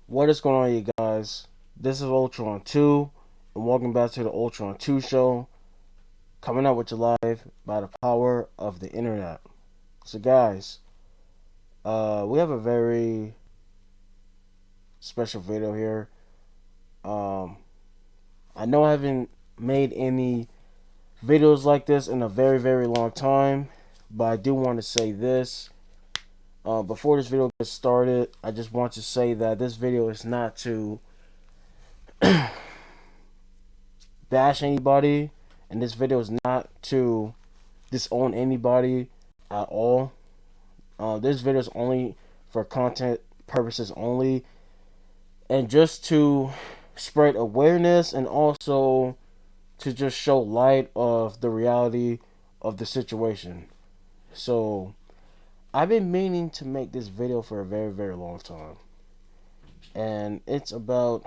What is going on, you guys? This is UltronTu, and welcome back to the UltronTu show, coming out with you live by the power of the internet. So, guys, we have a very special video here. Um, I know I haven't made any videos like this in a very, very long time, but I do want to say this. Before this video gets started, I just want to say that this video is not to bash anybody, and this video is not to disown anybody at all. This video is only for content purposes only, and just to spread awareness and also to just show light of the reality of the situation. So I've been meaning to make this video for a very, very long time, and it's about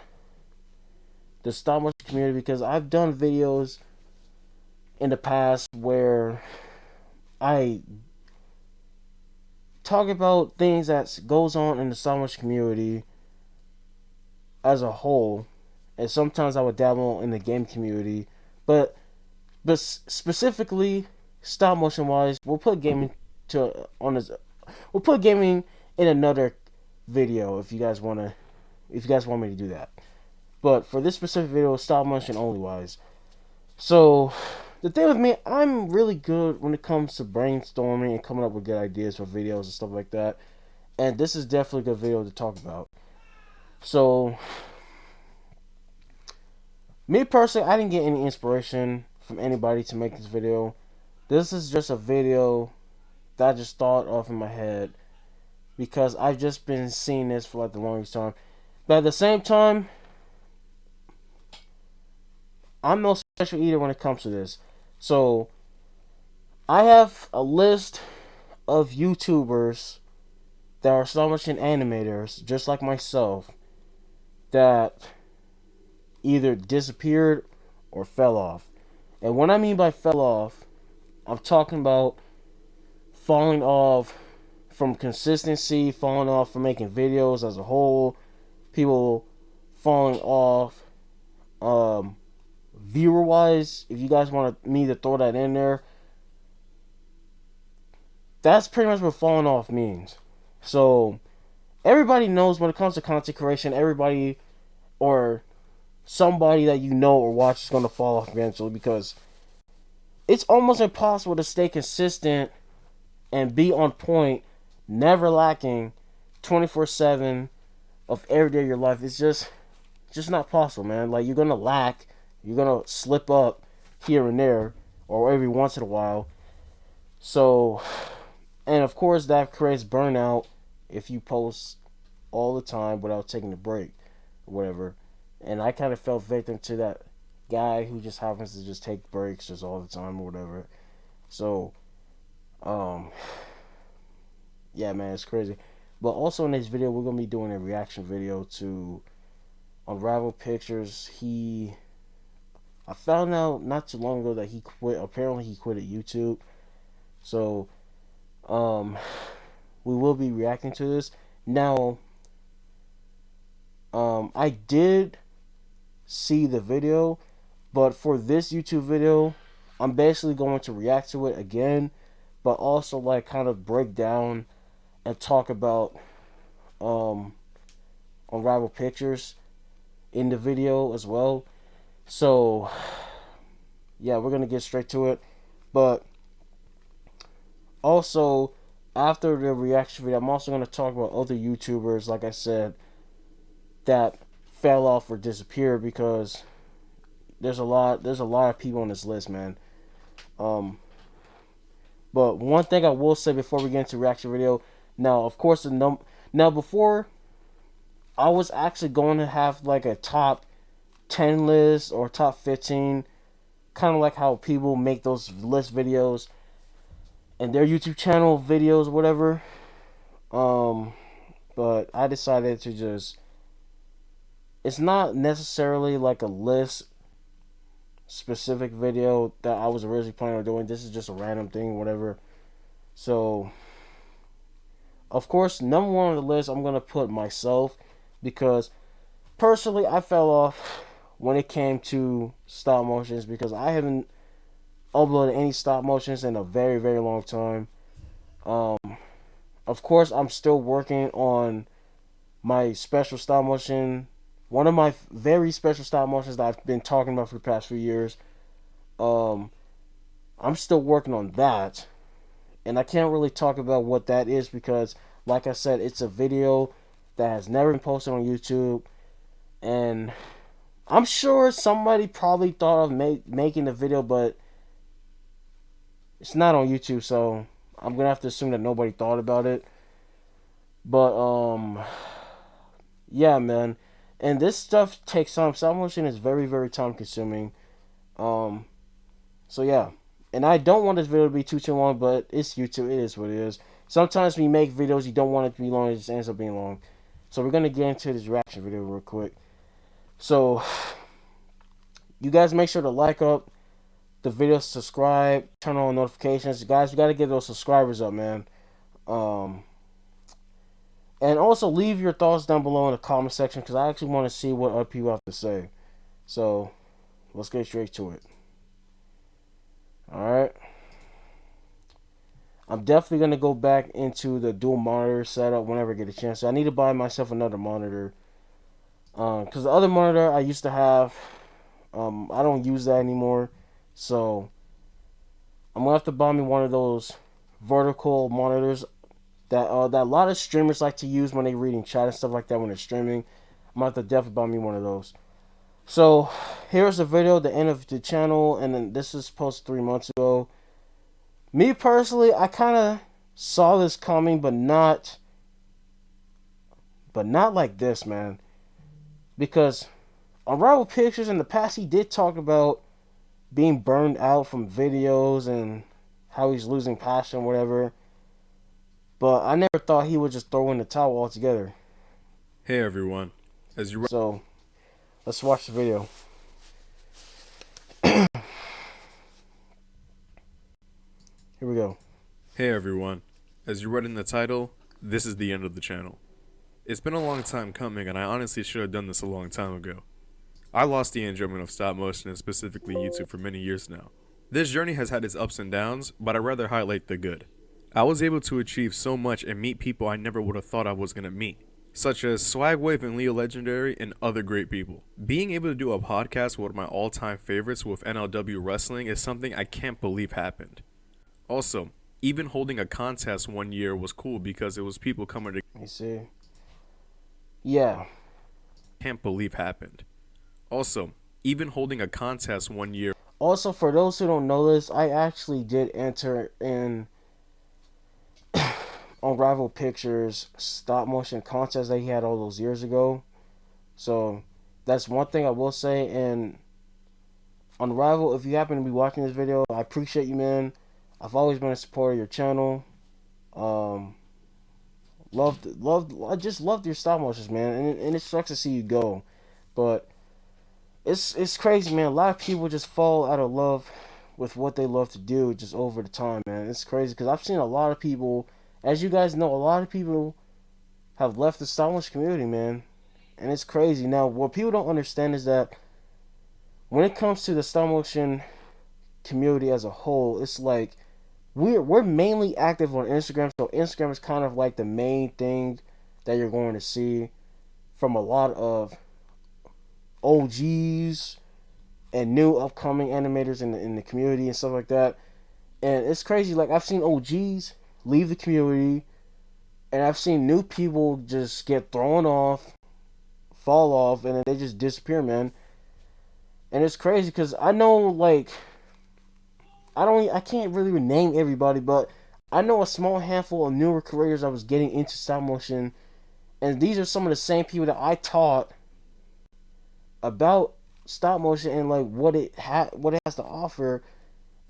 the stop motion community, because I've done videos in the past where I talk about things that goes on in the stop motion community as a whole, and sometimes I would dabble in the game community, but specifically stop motion wise, we'll put gaming in another video if you guys want me to do that. But for this specific video, stop motion only wise. So the thing with me, I'm really good when it comes to brainstorming and coming up with good ideas for videos and stuff like that. And this is definitely a good video to talk about. So, me personally, I didn't get any inspiration from anybody to make this video. This is just a video that I just thought of in my head because I've just been seeing this for like the longest time. But at the same time, I'm no special eater when it comes to this. So, I have a list of YouTubers that are stop motion animators, just like myself, that either disappeared or fell off. And what I mean by fell off, I'm talking about falling off from consistency, falling off from making videos as a whole, people falling off viewer wise. If you guys want me to throw that in there, that's pretty much what falling off means. So everybody knows when it comes to content creation, everybody or somebody that you know or watch is going to fall off eventually, because it's almost impossible to stay consistent and be on point, never lacking 24/7 of every day of your life. It's just not possible, man. Like, you're going to lack, you're going to slip up here and there or every once in a while. So, and of course that creates burnout if you post all the time without taking a break or whatever. And I kind of fell victim to that guy who just happens to just take breaks just all the time or whatever. So, yeah, man, it's crazy. But also in this video, we're gonna be doing a reaction video to Unravel Pictures. I found out not too long ago that he quit. Apparently, he quit at YouTube. So, we will be reacting to this now. I did see the video, but for this YouTube video, I'm basically going to react to it again, but also like kind of break down and talk about Unravel Pictures in the video as well. So yeah, we're gonna get straight to it. But also, after the reaction video, I'm also gonna talk about other YouTubers, like I said, that fell off or disappeared, because there's a lot of people on this list, man. But one thing I will say before we get into reaction video, now of course now before I was actually going to have like a top 10 list or top 15, kind of like how people make those list videos and their YouTube channel videos, whatever. But I decided to just, it's not necessarily like a list specific video that I was originally planning on doing. This is just a random thing, whatever. So, of course, number one on the list, I'm gonna put myself. because personally I fell off when it came to stop motions because I haven't uploaded any stop motions in a very, very long time. Um, of course, I'm still working on my special stop motion. One of my very special stop motions that I've been talking about for the past few years. Um, I'm still working on that, and I can't really talk about what that is because, like I said, it's a video that has never been posted on YouTube, and I'm sure somebody probably thought of making the video, but it's not on YouTube, so I'm gonna have to assume that nobody thought about it. But yeah, man, and this stuff takes time. Stop motion is very, very time consuming. Um, so yeah, and I don't want this video to be too long, but it's YouTube. It is what it is. Sometimes we make videos you don't want it to be long, it just ends up being long. So we're gonna get into this reaction video real quick. So you guys make sure to like up the video, subscribe, turn on notifications, guys. We gotta get those subscribers up, man. Um, and also leave your thoughts down below in the comment section because I actually want to see what other people have to say. So let's get straight to it. Alright. I'm definitely going to go back into the dual monitor setup whenever I get a chance. I need to buy myself another monitor. Because the other monitor I used to have, I don't use that anymore. So I'm going to have to buy me one of those vertical monitors that a lot of streamers like to use when they're reading chat and stuff like that when they're streaming. I'm going to have to definitely buy me one of those. So here's the video, the end of the channel, and then this is posted 3 months ago. Me personally, I kind of saw this coming, but not like this, man. Because on Rival Pictures in the past, he did talk about being burned out from videos and how he's losing passion, whatever. But I never thought he would just throw in the towel altogether. Hey everyone, So let's watch the video. Here we go. Hey everyone, as you read in the title, this is the end of the channel. It's been a long time coming and I honestly should have done this a long time ago. I lost the enjoyment of stop motion and specifically YouTube for many years now. This journey has had its ups and downs, but I'd rather highlight the good. I was able to achieve so much and meet people I never would have thought I was going to meet, such as Swagwave and Leo Legendary and other great people. Being able to do a podcast with one of my all-time favorites with NLW Wrestling is something I can't believe happened. Also, even holding a contest one year was cool because it was people coming to. You see? Yeah. Can't believe happened. Also, even holding a contest one year. Also, for those who don't know this, I actually did enter in on Rival Pictures stop motion contest that he had all those years ago. So that's one thing I will say. And on Rival, if you happen to be watching this video, I appreciate you, man. I've always been a supporter of your channel. I just loved your stop motions, man. And it sucks to see you go, but it's crazy, man. A lot of people just fall out of love with what they love to do just over the time, man. It's crazy because I've seen a lot of people, as you guys know, a lot of people have left the stop motion community, man. And it's crazy. Now, what people don't understand is that when it comes to the stop motion community as a whole, it's like we're mainly active on Instagram, so Instagram is kind of like the main thing that you're going to see from a lot of OGs and new upcoming animators in the community and stuff like that. And it's crazy, like I've seen OGs leave the community and I've seen new people just get thrown off, fall off, and then they just disappear, man. And it's crazy because I know, like, I can't really name everybody, but I know a small handful of newer creators that was getting into stop motion, and these are some of the same people that I taught about stop motion and like what it has to offer,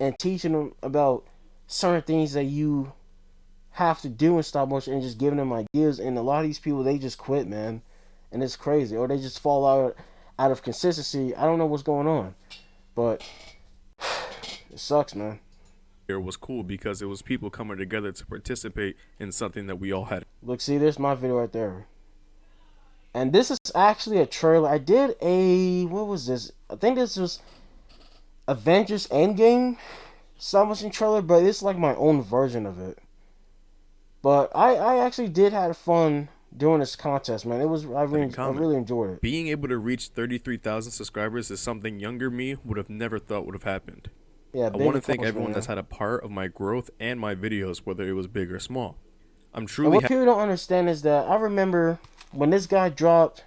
and teaching them about certain things that you have to do in stop motion and just giving them ideas. And a lot of these people, they just quit, man, and it's crazy, or they just fall out of consistency. I don't know what's going on, but it sucks, man. It was cool because it was people coming together to participate in something that we all had. Look, see, there's my video right there. And this is actually a trailer. I did a, what was this? I think this was Avengers Endgame stop motion trailer, but it's like my own version of it. But I actually did have fun doing this contest, man. It was I Comment. really enjoyed it. Being able to reach 33,000 subscribers is something younger me would have never thought would have happened. Yeah, I big want to thank everyone accomplishment, that's man. had a part of my growth and my videos, whether it was big or small. I'm And truly what people don't understand is that I remember when this guy dropped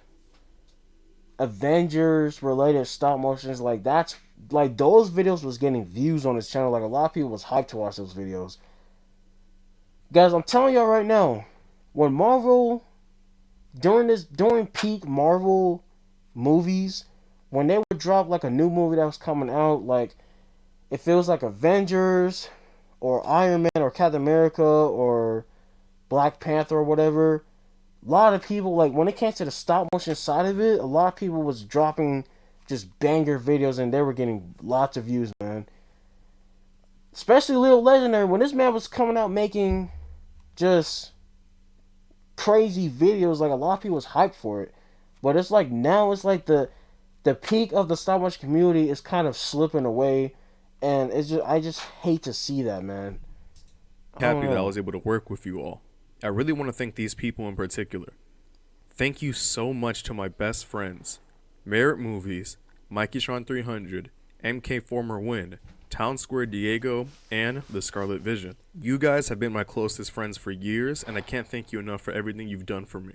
Avengers related stop motions, like that's like those videos was getting views on his channel. Like a lot of people was hyped to watch those videos. Guys, I'm telling y'all right now, when Marvel during peak Marvel movies, when they would drop like a new movie that was coming out, like if it was like Avengers or Iron Man or Captain America or Black Panther or whatever, a lot of people, like when it came to the stop motion side of it, a lot of people was dropping just banger videos and they were getting lots of views, man. Especially Little Legendary, when this man was coming out making just crazy videos, like a lot of people was hyped for it. But it's like now it's like the peak of the stop motion community is kind of slipping away, and it's just I just hate to see that, man. I don't happy that I know. was able to work with you all. I really want to thank these people in particular. Thank you so much to my best friends, Merit Movies, MikeyTron300, MK Former Win, Town Square Diego, and The Scarlet Vision. You guys have been my closest friends for years, and I can't thank you enough for everything you've done for me.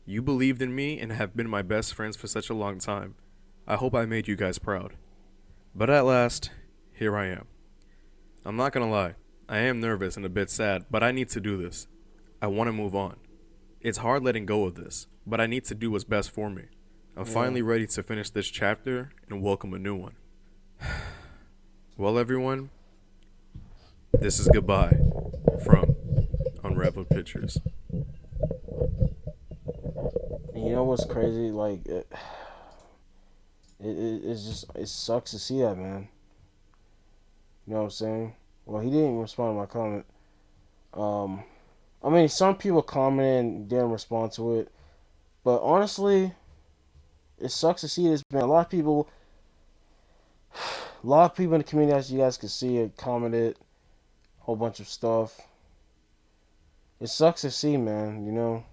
You believed in me and have been my best friends for such a long time. I hope I made you guys proud. But at last, here I am. I'm not gonna lie, I am nervous and a bit sad, but I need to do this. I want to move on. It's hard letting go of this, but I need to do what's best for me. I'm Yeah. finally ready to finish this chapter and welcome a new one. Well, everyone, this is goodbye from Unraveled Pictures. And you know what's crazy? Like it's just it sucks to see that, man. You know what I'm saying? Well, he didn't respond to my comment. Um, I mean, some people commented and didn't respond to it, but honestly, it sucks to see this, man. A lot of people in the community, as you guys can see, it commented a whole bunch of stuff. It sucks to see, man. You know,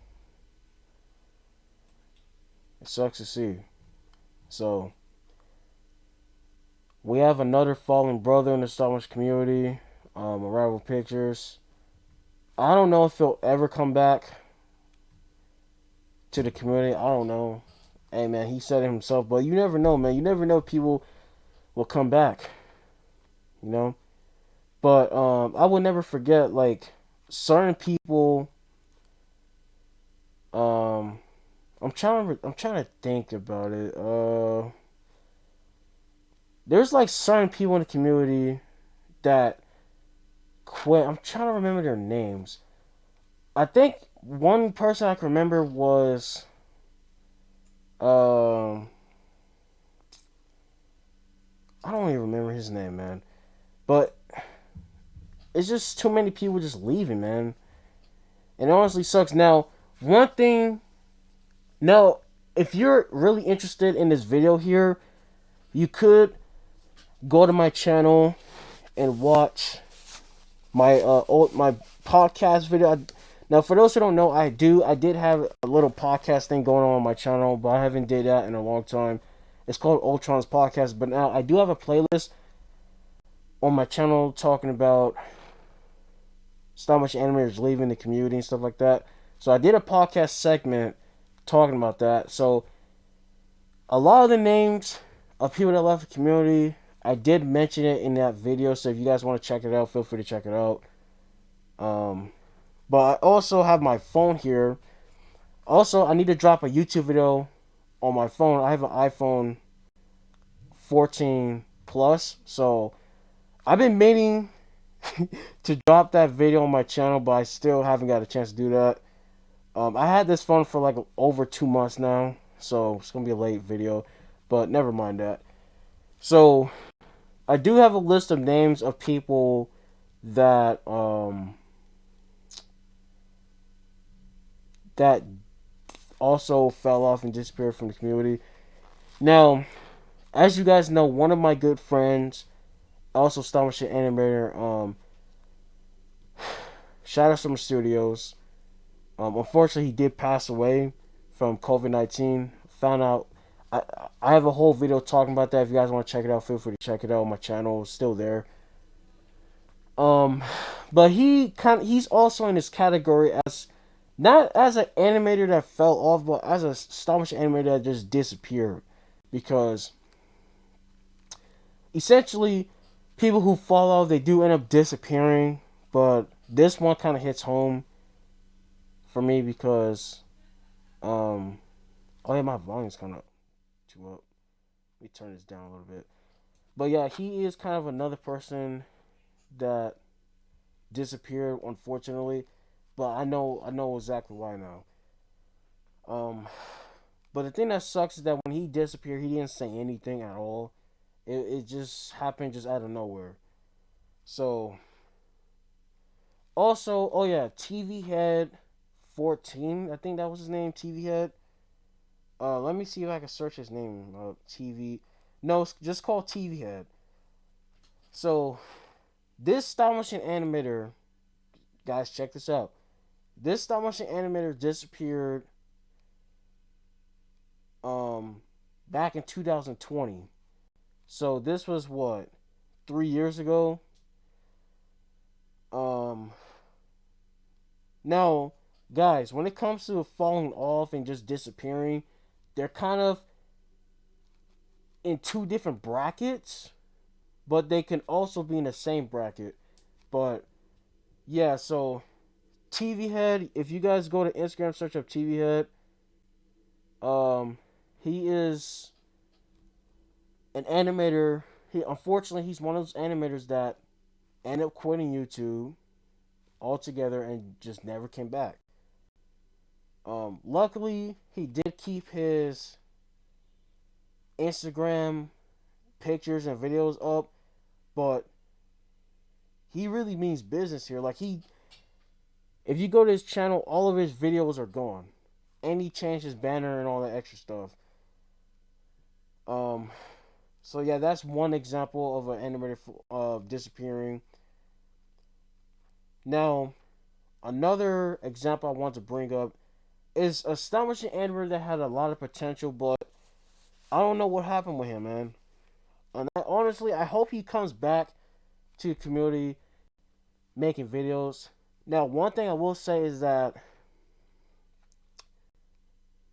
it sucks to see. So we have another fallen brother in the Star Wars community, Arrival Pictures. I don't know if he'll ever come back to the community. I don't know. Hey, man, he said it himself, but you never know, man. You never know if people will come back, you know? But I will never forget, like, certain people. Um, I'm trying to think about it. There's like certain people in the community that quit. I'm trying to remember their names. I think one person I can remember was um I don't even remember his name, man. But it's just too many people just leaving, man. And it honestly sucks. Now, one thing. Now, if you're really interested in this video here, you could go to my channel and watch my my podcast video. Now, for those who don't know, I did have a little podcast thing going on my channel, but I haven't did that in a long time. It's called Ultron's Podcast, but now I do have a playlist on my channel talking about stop motion animators leaving the community and stuff like that. So I did a podcast segment talking about that. So a lot of the names of people that left the community, I did mention it in that video. So if you guys want to check it out, feel free to check it out. But I also have my phone here. Also, I need to drop a YouTube video on my phone. I have an iPhone 14 Plus, so I've been meaning to drop that video on my channel, but I still haven't got a chance to do that. I had this phone for like over 2 months now, so it's gonna be a late video, but never mind that. So I do have a list of names of people that that also fell off and disappeared from the community. Now, as you guys know, one of my good friends, also stop motion animator, Shadow Summer Studios. Unfortunately, he did pass away from COVID-19. Found out. I, I have a whole video talking about that. If you guys want to check it out, feel free to check it out. My channel is still there. Um, but he's also in this category as not as an animator that fell off, but as a stop motion animator that just disappeared because essentially people who fall off, they do end up disappearing. But this one kind of hits home for me because oh yeah, my volume's kind of too up. Let me turn this down a little bit. But yeah, he is kind of another person that disappeared, unfortunately. But I know exactly why now. But the thing that sucks is that when he disappeared, he didn't say anything at all. It just happened just out of nowhere. So also, oh yeah, TV Head 14, I think that was his name, TV Head. Let me see if I can search his name. TV. No, just call TV Head. So this stop motion animator, guys, check this out. This stop motion animator disappeared back in 2020. So this was what, 3 years ago. Now, guys, when it comes to falling off and just disappearing, they're kind of in two different brackets, but they can also be in the same bracket. But yeah, so TV Head, if you guys go to Instagram, search up TV Head, he is an animator. Unfortunately, he's one of those animators that end up quitting YouTube altogether and just never came back. Luckily, he did keep his Instagram pictures and videos up, but he really means business here. Like if you go to his channel, all of his videos are gone, and he changed his banner and all that extra stuff. So yeah, that's one example of an animator disappearing. Now, another example I want to bring up is a stop motion animator that had a lot of potential, but I don't know what happened with him, man. And honestly, I hope he comes back to the community making videos. Now, one thing I will say is that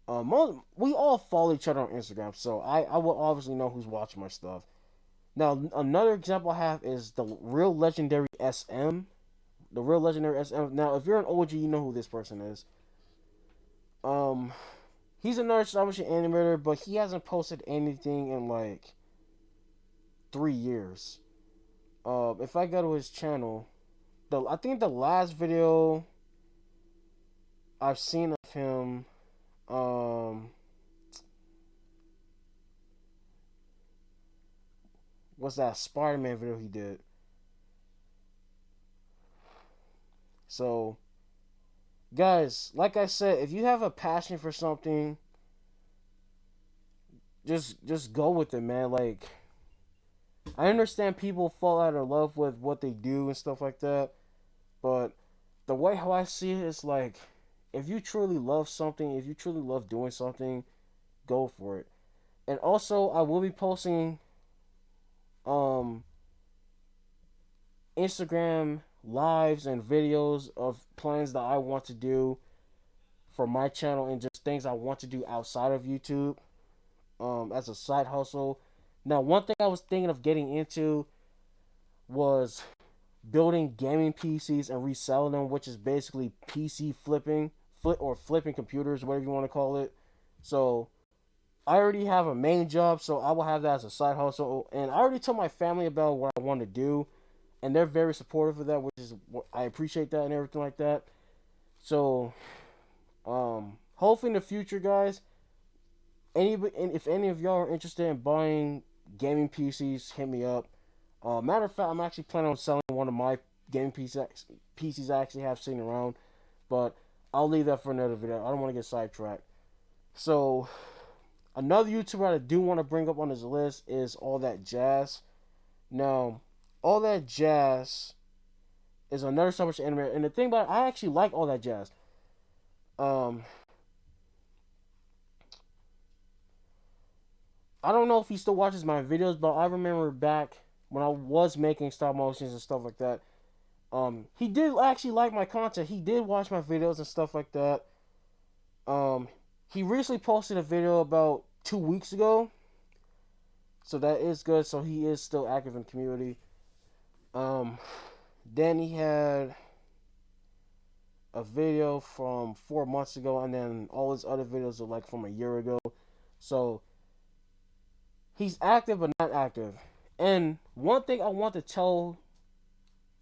we all follow each other on Instagram, so I will obviously know who's watching my stuff. Now, another example I have is the real legendary SM. The real legendary SM. Now, if you're an OG, you know who this person is. He's another stop motion animator, but he hasn't posted anything in like 3 years. If I go to his channel, I think the last video I've seen of him, was that Spider-Man video he did. So, guys, like I said, if you have a passion for something, just go with it, man. Like, I understand people fall out of love with what they do and stuff like that, but the way how I see it is like, if you truly love something, if you truly love doing something, go for it. And also, I will be posting Instagram lives and videos of plans that I want to do for my channel and just things I want to do outside of YouTube as a side hustle. Now, one thing I was thinking of getting into was building gaming PCs and reselling them, which is basically PC flipping computers, whatever you want to call it. So I already have a main job, so I will have that as a side hustle. And I already told my family about what I want to do, and they're very supportive of that, which is I appreciate that and everything like that. So, hopefully in the future, guys, if any of y'all are interested in buying gaming PCs, hit me up. Matter of fact, I'm actually planning on selling one of my gaming PCs I actually have sitting around, but I'll leave that for another video. I don't want to get sidetracked. So another YouTuber I do want to bring up on this list is All That Jazz. Now, All That Jazz is another stop motion animator, and the thing about it, I actually like All That Jazz. Um, I don't know if he still watches my videos, but I remember back when I was making stop motions and stuff like that. He did actually like my content. He did watch my videos and stuff like that. Um, he recently posted a video about 2 weeks ago, so that is good. So he is still active in the community. Um, then he had a video from 4 months ago, and then all his other videos are like from a year ago. So he's active but not active. And one thing I want to tell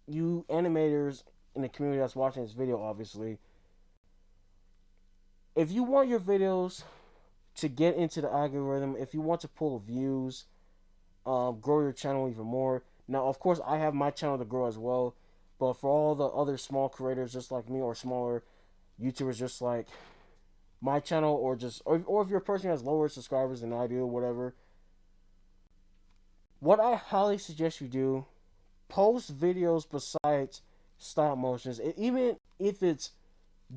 you animators in the community that's watching this video, obviously, if you want your videos to get into the algorithm, if you want to pull views, grow your channel even more. Now, of course, I have my channel to grow as well, but for all the other small creators just like me or smaller YouTubers just like my channel, or if you're a person who has lower subscribers than I do, whatever, what I highly suggest you do, post videos besides stop motions, even if it's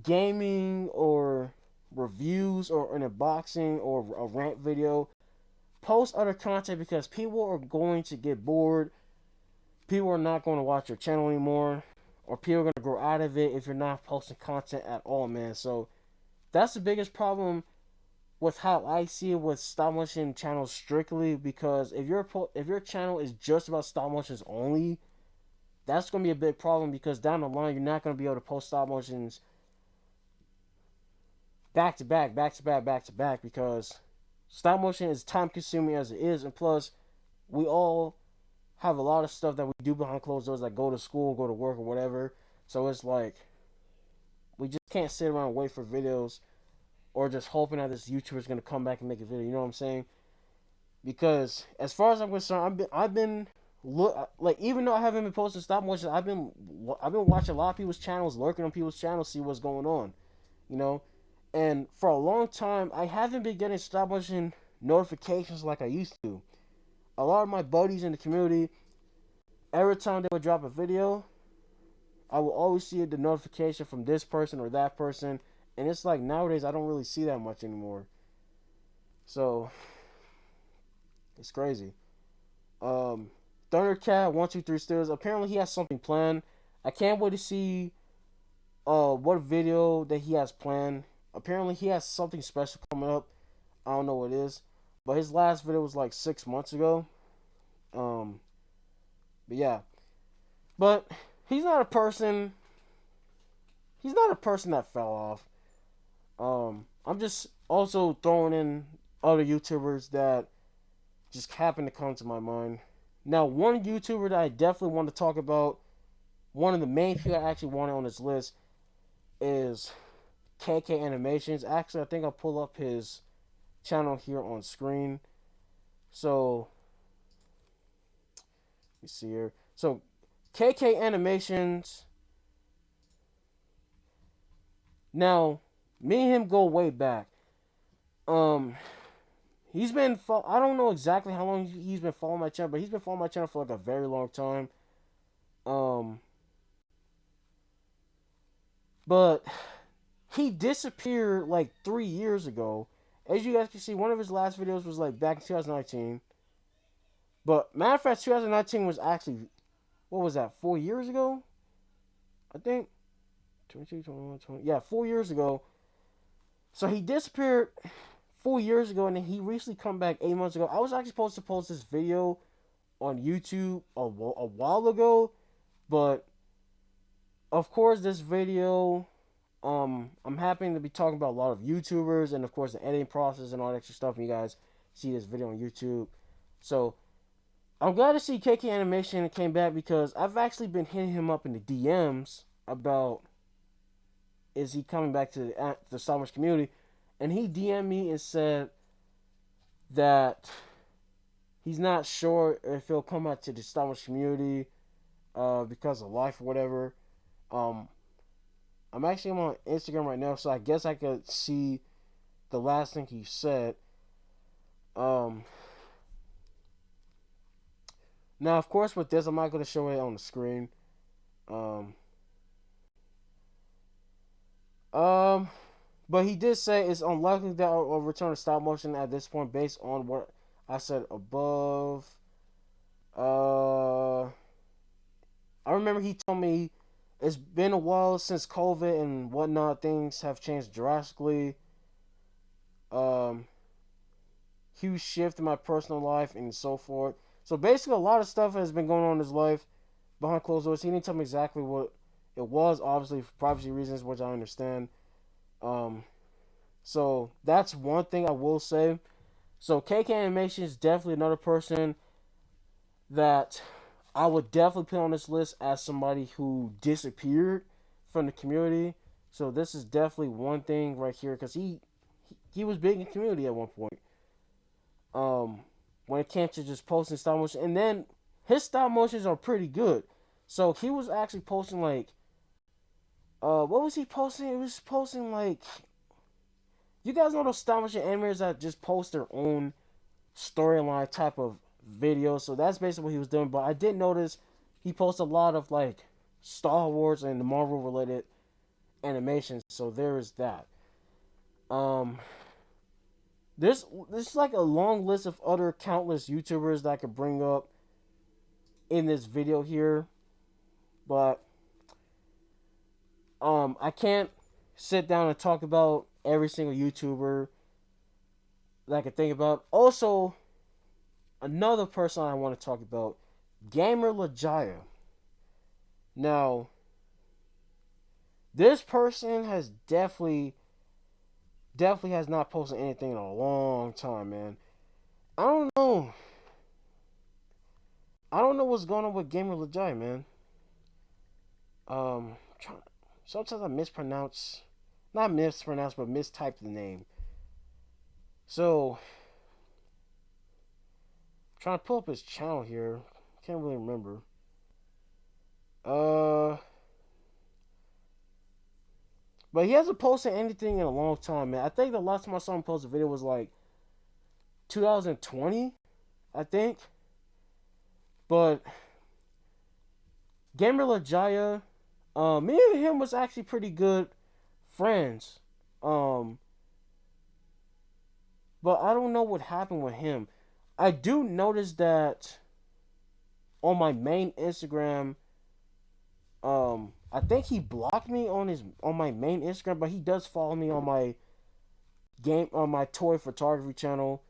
gaming or reviews or an unboxing or a rant video. Post other content because people are going to get bored. People are not going to watch your channel anymore, or people are going to grow out of it if you're not posting content at all, man. So that's the biggest problem with how I see it with stop motion channels strictly, because if your channel is just about stop motions only, that's going to be a big problem, because down the line you're not going to be able to post stop motions back to back, back to back, back to back, because stop motion is time consuming as it is, and plus we all have a lot of stuff that we do behind closed doors, like go to school, go to work, or whatever. So it's like we just can't sit around and wait for videos, or just hoping that this YouTuber is gonna come back and make a video. You know what I'm saying? Because as far as I'm concerned, I've been look like, even though I haven't been posting stop motion, I've been watching a lot of people's channels, lurking on people's channels, see what's going on. You know, and for a long time I haven't been getting stop motion notifications like I used to. A lot of my buddies in the community, every time they would drop a video, I will always see the notification from this person or that person, and it's like nowadays I don't really see that much anymore. So it's crazy. Thundercat 123 Studios, apparently he has something planned. I can't wait to see what video that he has planned. Apparently he has something special coming up. I don't know what it is, but his last video was like 6 months ago. Um, but yeah, but he's not a person. He's not a person that fell off. I'm just also throwing in other YouTubers that just happen to come to my mind. Now, one YouTuber that I definitely want to talk about, one of the main people I actually wanted on this list, is KK Animations. Actually, I think I'll pull up his channel here on screen. So, let me see here. So, KK Animations. Now, me and him go way back. Um, He's been, I don't know exactly how long he's been following my channel, but he's been following my channel for like a very long time. Um, but he disappeared like 3 years ago. As you guys can see, one of his last videos was like back in 2019. But matter of fact, 2019 was actually, what was that, 4 years ago? I think 22, 21, 20. Yeah, 4 years ago. So he disappeared 4 years ago, and then he recently come back 8 months ago. I was actually supposed to post this video on YouTube a while ago, but of course this video, I'm happy to be talking about a lot of YouTubers, and of course the editing process and all that extra stuff, and you guys see this video on YouTube. So I'm glad to see KK Animation came back, because I've actually been hitting him up in the DMs about, is he coming back to the Star Wars community, and he DM'd me and said that he's not sure if he'll come back to the Star Wars community because of life or whatever. Um, I'm actually on Instagram right now, so I guess I could see the last thing he said. Now, of course, with this, I'm not going to show it on the screen. Um, but he did say it's unlikely that I'll return to stop motion at this point based on what I said above. I remember he told me it's been a while since COVID and whatnot. Things have changed drastically. Huge shift in my personal life and so forth. So basically, a lot of stuff has been going on in his life behind closed doors. He didn't tell me exactly what it was, obviously for privacy reasons, which I understand. So that's one thing I will say. So KK Animation is definitely another person that I would definitely put on this list as somebody who disappeared from the community. So this is definitely one thing right here because he was big in the community at one point. When it came to just posting stop motion, and then his stop motions are pretty good. So he was actually posting like, what was he posting? He was posting like, you guys know those stop motion animators that just post their own storyline type of videos. So that's basically what he was doing. But I did notice he posts a lot of like Star Wars and the Marvel related animations. So there is that. There's like a long list of other countless YouTubers that I could bring up in this video here, but I can't sit down and talk about every single YouTuber that I could think about. Also, another person I want to talk about, Gamer Lajaya. Now, this person has definitely has not posted anything in a long time, man. I don't know. I don't know what's going on with Gamer Lajaya, man. Sometimes I not mispronounce, but mistype the name. So, trying to pull up his channel here. Can't really remember. But he hasn't posted anything in a long time, man. I think the last time I saw him post a video was like 2020, I think. But Gamer Lajaya, me and him was actually pretty good friends. But I don't know what happened with him. I do notice that on my main Instagram, I think he blocked me on my main Instagram, but he does follow me on my toy photography channel.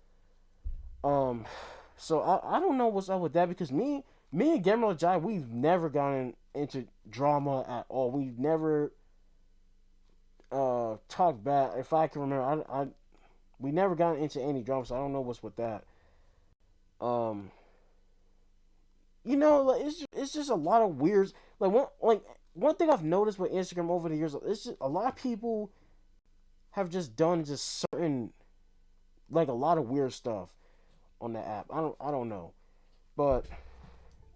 So I don't know what's up with that because me and Gamer Jai, we've never gotten into drama at all. We've never talked bad. If I can remember, we never got into any drama, so I don't know what's with that. It's just a lot of weird. One thing I've noticed with Instagram over the years, it's just a lot of people have just done just certain, like a lot of weird stuff on the app. I don't know, but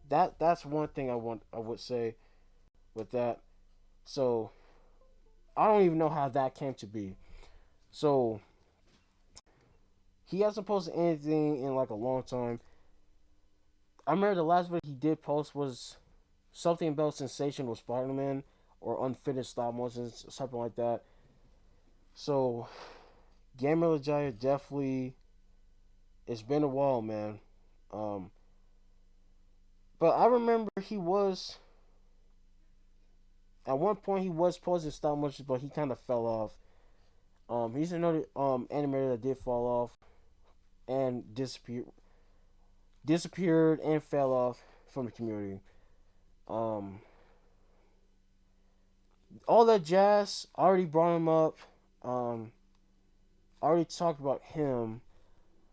that's one thing I would say with that. So I don't even know how that came to be. So he hasn't posted anything in like a long time. I remember the last video he did post was something about Sensational Spider-Man or unfinished stop motions, something like that. So Gamer Lajaya definitely, it's been a while, man. But I remember at one point he was posting stop motions, but he kind of fell off. He's another animator that did fall off and disappeared and fell off from the community. All that jazz, I already brought him up. I already talked about him.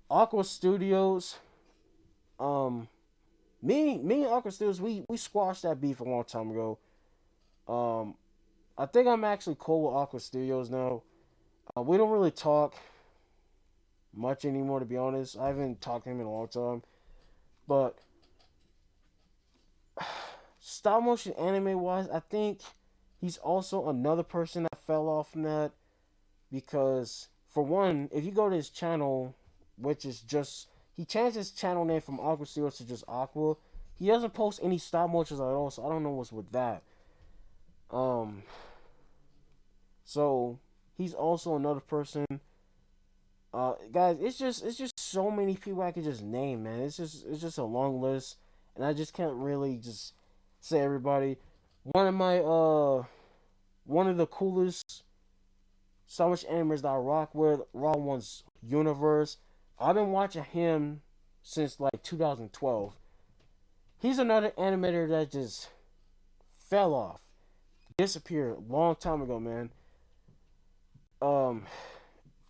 Aqua Studios. Me and Aqua Studios, we squashed that beef a long time ago. I think I'm actually cool with Aqua Studios now. We don't really talk much anymore, to be honest. I haven't talked to him in a long time. But stop motion anime wise, I think he's also another person that fell off from that because for one, if you go to his channel, which is just he changed his channel name from Aqua Studios to just Aqua. He doesn't post any stop motions at all, so I don't know what's with that. Um, so he's also another person. Guys, it's just so many people I could just name, man. It's just a long list, and I just can't really just say everybody. One of my one of the coolest so much animators that I rock with, Raw One's Universe. I've been watching him since like 2012. He's another animator that just fell off, disappeared a long time ago, man. Um,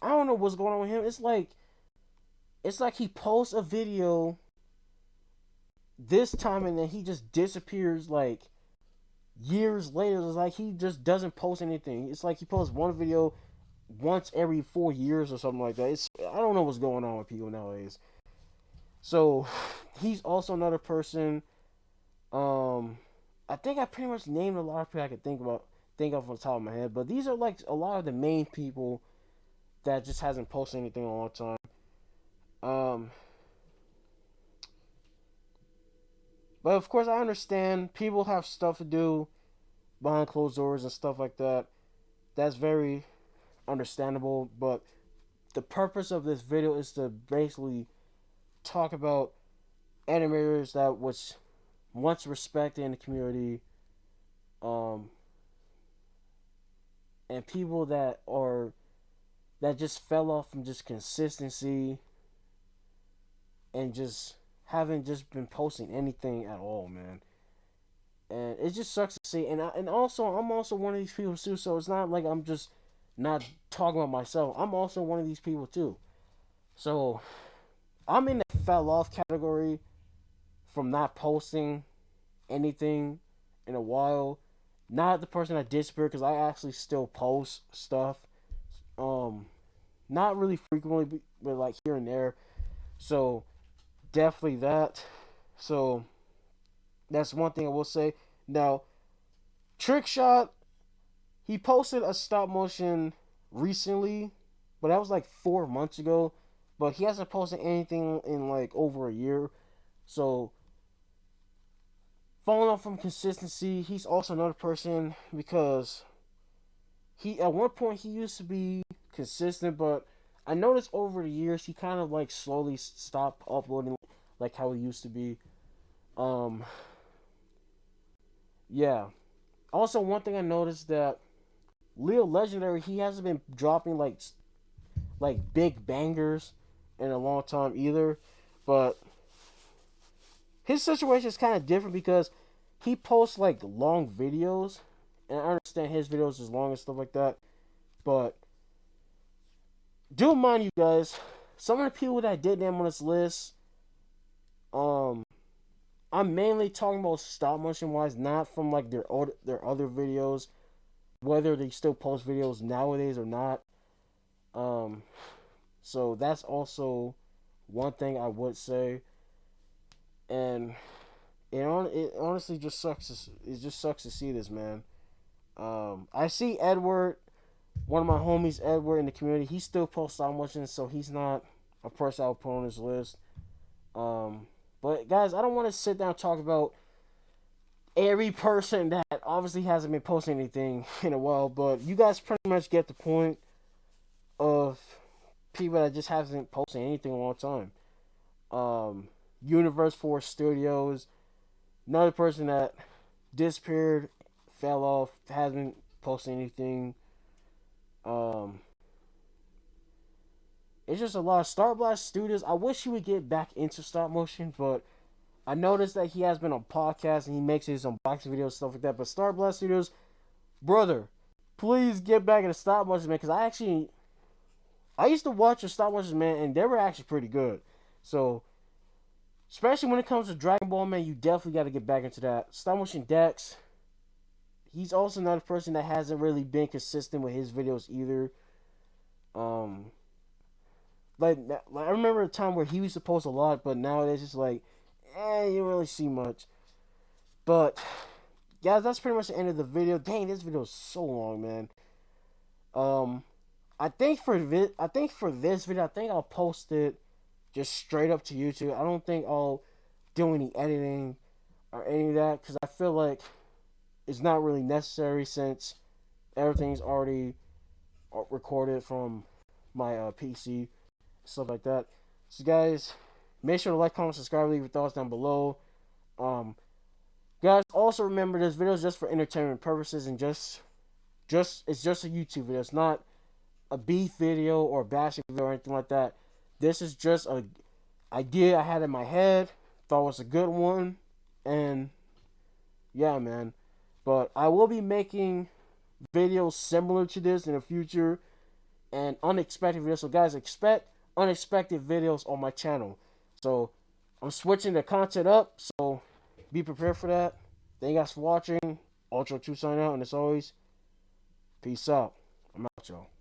I don't know what's going on with him. It's like he posts a video this time and then he just disappears like years later. It's like he just doesn't post anything. It's like he posts one video once every 4 years or something like that. I don't know what's going on with people nowadays. So he's also another person. I think I pretty much named a lot of people I could think of on the top of my head. But these are like a lot of the main people that just hasn't posted anything in a long time. Um, but of course I understand people have stuff to do behind closed doors and stuff like that. That's very understandable. But the purpose of this video is to basically talk about animators that was once respected in the community, um, and people that just fell off from just consistency and just haven't just been posting anything at all, man. And it just sucks to see. And also I'm also one of these people too. So it's not like I'm just not talking about myself. I'm also one of these people too. So I'm in the fell off category from not posting anything in a while. Not the person that disappeared because I actually still post stuff. Um, Not really frequently, but like here and there. So definitely that. So that's one thing I will say. Now, Trickshot, he posted a stop motion recently, but that was like 4 months ago. But he hasn't posted anything in like over a year. So falling off from consistency, he's also another person because he at one point he used to be consistent, but I noticed over the years he kind of like slowly stopped uploading like how he used to be. Um, yeah. Also, one thing I noticed that Leo Legendary he hasn't been dropping like big bangers in a long time either, but his situation is kind of different because he posts like long videos, and I understand his videos is long and stuff like that, but do mind you guys, some of the people that I did name on this list, um, I'm mainly talking about stop motion wise, not from like their other videos, whether they still post videos nowadays or not. Um, so that's also one thing I would say, and it honestly just sucks. It just sucks to see this, man. I see Edward, one of my homies, Edward in the community. He still posts stop motion, so he's not a person I would put on his list. But guys, I don't want to sit down and talk about every person that obviously hasn't been posting anything in a while, but you guys pretty much get the point of people that just haven't posted anything in a long time. Universe Force Studios, another person that disappeared, fell off, hasn't posted anything. Um, it's just a lot of Star Blast Studios. I wish he would get back into stop motion, but I noticed that he has been on podcasts and he makes his unboxing videos and stuff like that. But Star Blast Studios, brother, please get back into stop motion, man. Because I used to watch your stop motion, man, and they were actually pretty good. So, especially when it comes to Dragon Ball, man, you definitely got to get back into that. Stop motion Dex, he's also another person that hasn't really been consistent with his videos either. Um, like I remember a time where he used to post a lot, but nowadays it's like, you don't really see much. But guys, that's pretty much the end of the video. Dang, this video is so long, man. Um, I think for this video, I think I'll post it just straight up to YouTube. I don't think I'll do any editing or any of that because I feel like it's not really necessary since everything's already recorded from my PC, stuff like that. So guys, make sure to like, comment, subscribe, leave your thoughts down below. Guys, also remember this video is just for entertainment purposes and just it's just a YouTube video. It's not a beef video or a bashing video or anything like that. This is just a idea I had in my head, thought it was a good one, and yeah, man. But I will be making videos similar to this in the future and unexpected videos. So guys, expect unexpected videos on my channel. So I'm switching the content up, so be prepared for that. Thank you guys for watching. UltronTu signing out, and as always, peace out. I'm out, y'all.